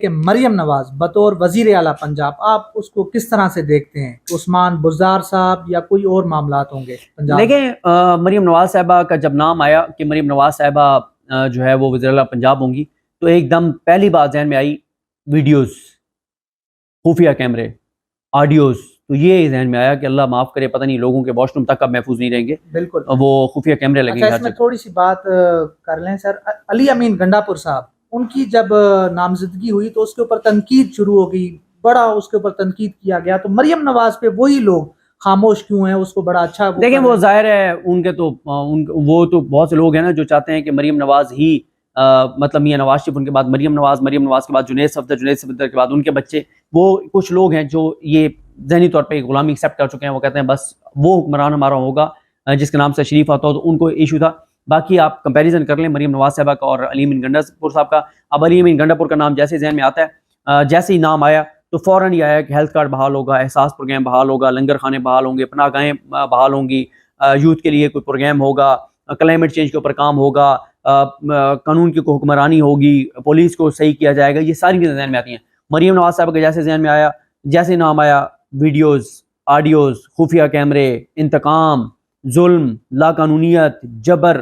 کہ مریم نواز بطور وزیر اعلیٰ پنجاب آپ اس کو کس طرح سے دیکھتے ہیں؟ عثمان بزدار صاحب یا کوئی اور معاملات ہوں گے پنجاب؟ دیکھیں مریم نواز صاحبہ کا جب نام آیا کہ مریم نواز صاحبہ جو ہے وہ وزیر اعلیٰ پنجاب ہوں گی تو ایک دم پہلی بات ذہن میں آئی ویڈیوز، خفیہ کیمرے، آڈیوز. تو یہ ذہن میں آیا کہ اللہ معاف کرے پتہ نہیں لوگوں کے واش روم تک اب محفوظ نہیں رہیں گے. بالکل وہ خفیہ کیمرے لگیں گے. اچھا اس میں تھوڑی سی بات کر لیں سر. علی امین گنڈا پور صاحب ان کی جب نامزدگی ہوئی تو اس کے اوپر تنقید شروع ہو گئی، بڑا اس کے اوپر تنقید کیا گیا. تو مریم نواز پہ وہی لوگ خاموش کیوں ہیں؟ اس کو بڑا اچھا دیکھیں وہ ظاہر ہے ان کے تو وہ تو بہت سے لوگ ہیں نا جو چاہتے ہیں کہ مریم نواز ہی مطلب میاں نواز شریف، ان کے بعد مریم نواز کے بعد جنید صفدر کے بعد ان کے بچے. وہ کچھ لوگ ہیں جو یہ ذہنی طور پہ غلامی ایکسیپٹ کر چکے ہیں. وہ کہتے ہیں بس وہ حکمران ہمارا ہوگا جس کے نام سے شریف آتا ہو. تو ان کو ایشو تھا. باقی آپ کمپیریزن کر لیں مریم نواز صاحبہ کا اور علی امین گنڈا پور صاحب کا. اب علی امین گنڈا پور کا نام جیسے ذہن میں آتا ہے، جیسے ہی نام آیا تو فوراً یہ آیا کہ ہیلتھ کارڈ بحال ہوگا، احساس پروگرام بحال ہوگا، لنگر خانے بحال ہوں گے، پناہ گاہیں بحال ہوں گی، یوتھ کے لیے کوئی پروگرام ہوگا، کلائمیٹ چینج کے اوپر کام ہوگا، قانون کی حکمرانی ہوگی، پولیس کو صحیح کیا جائے گا. یہ ساری چیزیں ذہن میں آتی ہیں. مریم نواز صاحب کے جیسے ذہن میں آیا، جیسے نام آیا ویڈیوز، آڈیوز، خفیہ کیمرے، انتقام، ظلم، لا قانونیت، جبر،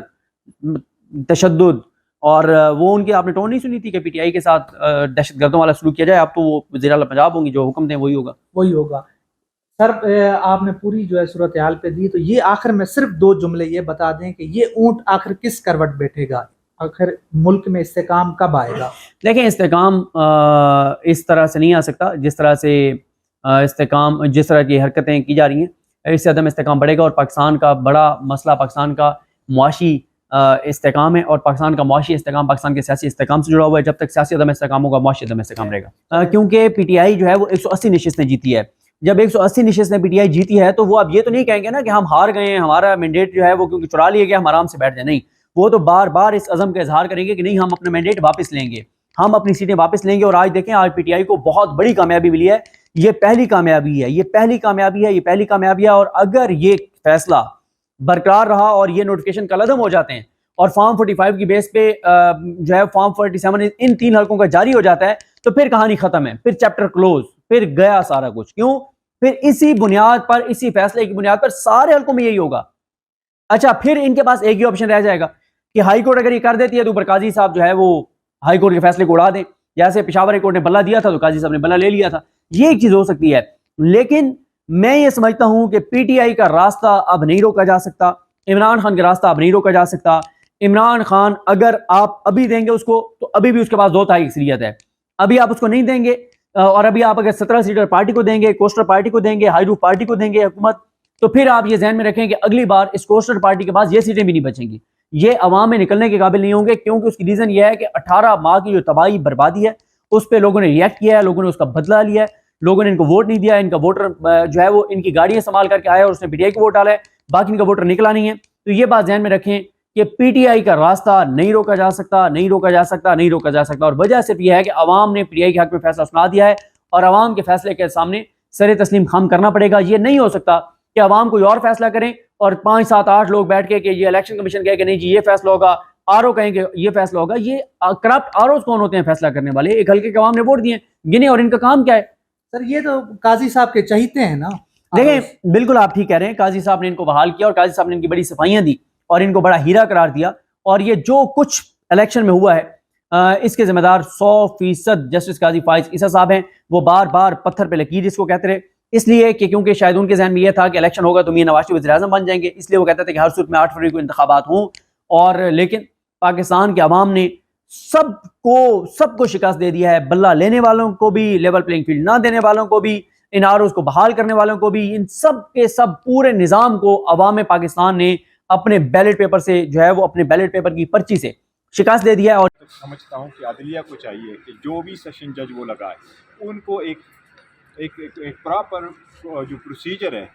تشدد. اور وہ ان کی آپ نے ٹون نہیں سنی تھی کہ پی ٹی آئی کے ساتھ دہشت گردوں والا سلوک کیا جائے. اب تو وہ وزیر اعلیٰ پنجاب ہوں گی، جو حکم دیں وہی ہوگا. سر آپ نے پوری جو ہے صورتحال پہ دی، تو یہ آخر میں صرف 2 جملے یہ بتا دیں کہ یہ اونٹ آخر کس کروٹ بیٹھے گا؟ آخر ملک میں استحکام کب آئے گا؟ دیکھیں استحکام اس طرح سے نہیں آ سکتا جس طرح سے استحکام، جس طرح کی حرکتیں کی جا رہی ہیں اس سے عدم استحکام بڑھے گا. اور پاکستان کا بڑا مسئلہ پاکستان کا معاشی استحکام ہے، اور پاکستان کا معاشی استحکام پاکستان کے سیاسی استحکام سے جڑا ہوا ہے. جب تک سیاسی عدم استحکام ہوگا معاشی عدم استحکام رہے گا. کیونکہ پی ٹی آئی جو ہے وہ 180 نشستیں جیتی ہے. جب 180 نشستیں پی ٹی آئی جیتی ہے تو وہ اب یہ تو نہیں کہیں گے نا کہ ہم ہار گئے ہیں، ہمارا مینڈیٹ جو ہے وہ کیونکہ چرا لیا گیا ہم آرام سے بیٹھ جائیں. نہیں، وہ تو بار بار اس عزم کا اظہار کریں گے کہ نہیں ہم اپنا مینڈیٹ واپس لیں گے، ہم اپنی سیٹیں واپس لیں گے. اور آج دیکھیں آج پی ٹی آئی کو بہت بڑی کامیابی ملی ہے. یہ پہلی کامیابی ہے. اور اگر یہ فیصلہ برقرار رہا اور یہ نوٹیفیکیشن کل عدم ہو جاتے ہیں اور فارم 45 کی بیس پہ جو ہے فارم 47 ان 3 حلقوں کا جاری ہو جاتا ہے تو پھر کہانی ختم ہے، پھر چیپٹر کلوز، پھر گیا سارا کچھ. کیوں؟ پھر اسی بنیاد پر، اسی فیصلے کی بنیاد پر سارے حلقوں میں یہی ہوگا. اچھا پھر ان کے پاس ایک ہی آپشن رہ جائے گا کہ ہائی کورٹ اگر یہ کر دیتی ہے تو اوپر قاضی صاحب جو ہے وہ ہائی کورٹ کے فیصلے کو اڑا دیں. جیسے پشاور ہائی کورٹ نے بلہ دیا تھا تو قاضی صاحب نے بلہ لے لیا تھا. یہ ایک چیز ہو سکتی ہے. لیکن میں یہ سمجھتا ہوں کہ پی ٹی آئی کا راستہ اب نہیں روکا جا سکتا، عمران خان کا راستہ اب نہیں روکا جا سکتا. عمران خان اگر آپ ابھی دیں گے اس کو تو ابھی بھی اس کے پاس 2 تہائی اکثریت ہے. ابھی آپ اس کو نہیں دیں گے اور ابھی آپ اگر 17 سیٹر پارٹی کو دیں گے، کوسٹر پارٹی کو دیں گے، ہائی روف پارٹی کو دیں گے حکومت، تو پھر آپ یہ ذہن میں رکھیں کہ اگلی بار اس کوسٹر پارٹی کے پاس یہ سیٹیں بھی نہیں بچیں گی. یہ عوام میں نکلنے کے قابل نہیں ہوں گے. کیونکہ اس کی ریزن یہ ہے کہ 18 ماہ کی جو تباہی بربادی ہے اس پہ لوگوں نے ریئیکٹ کیا ہے، لوگوں نے اس کا بدلہ لیا ہے، لوگوں نے ان کو ووٹ نہیں دیا. ان کا ووٹر جو ہے وہ ان کی گاڑیاں استعمال کر کے آیا اور اس نے پی ٹی آئی کو ووٹ ڈالا ہے، باقی ان کا ووٹر نکلا نہیں ہے. تو یہ بات ذہن میں رکھیں کہ پی ٹی آئی کا راستہ نہیں روکا جا سکتا. اور وجہ صرف یہ ہے کہ عوام نے پی ٹی آئی کے حق میں فیصلہ سنا دیا ہے اور عوام کے فیصلے کے سامنے سر تسلیم خم کرنا پڑے گا. یہ نہیں ہو سکتا کہ عوام کوئی اور فیصلہ کریں اور 5 7 8 لوگ بیٹھ کے کہ یہ الیکشن کمیشن کہے کہ نہیں جی یہ فیصلہ ہوگا، آر او کہیں کہ یہ فیصلہ ہوگا. یہ کرپٹ آر اوز کون ہوتے ہیں فیصلہ کرنے والے؟ ایک ہلکے کے عوام نے ووٹ دیے گنے، اور ان کا کام کیا ہے؟ سر یہ تو قاضی صاحب کے چہیتے ہیں نا. دیکھیں بالکل آپ ٹھیک کہہ رہے ہیں. قاضی صاحب نے ان کو بحال کیا اور قاضی صاحب نے ان کی بڑی صفائیاں دی اور ان کو بڑا ہیرا قرار دیا. اور یہ جو کچھ الیکشن میں ہوا ہے اس کے ذمہ دار 100% جسٹس قاضی فائز عیسیٰ صاحب ہیں. وہ بار بار پتھر پہ لکیر اس کو کہتے رہے، اس لیے کہ کیونکہ شاید ان کے ذہن میں یہ تھا کہ الیکشن ہوگا تو میاں نواز شریف وزیر اعظم بن جائیں گے، اس لیے وہ کہتے تھے کہ ہر صورت میں 8 فروری کو انتخابات ہوں. اور لیکن پاکستان کے عوام نے سب کو شکست دے دیا ہے. بلہ لینے والوں کو بھی، لیول پلینگ فیلڈ نہ دینے والوں کو بھی، ان آر اوز کو بحال کرنے والوں کو بھی، ان سب کے سب پورے نظام کو عوام پاکستان نے اپنے بیلٹ پیپر سے جو ہے وہ اپنے بیلٹ پیپر کی پرچی سے شکست دے دیا ہے. اور سمجھتا ہوں کہ عدلیہ کو چاہیے کہ جو بھی سیشن جج وہ لگائے ان کو ایک پراپر جو پروسیجر ہے،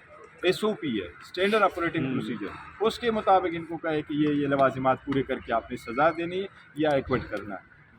ایس او پی ہے، اسٹینڈرڈ آپریٹنگ پروسیجر، اس کے مطابق ان کو کہے کہ یہ لوازمات پورے کر کے آپ نے سزا دینی ہے یا ایکوٹ کرنا ہے.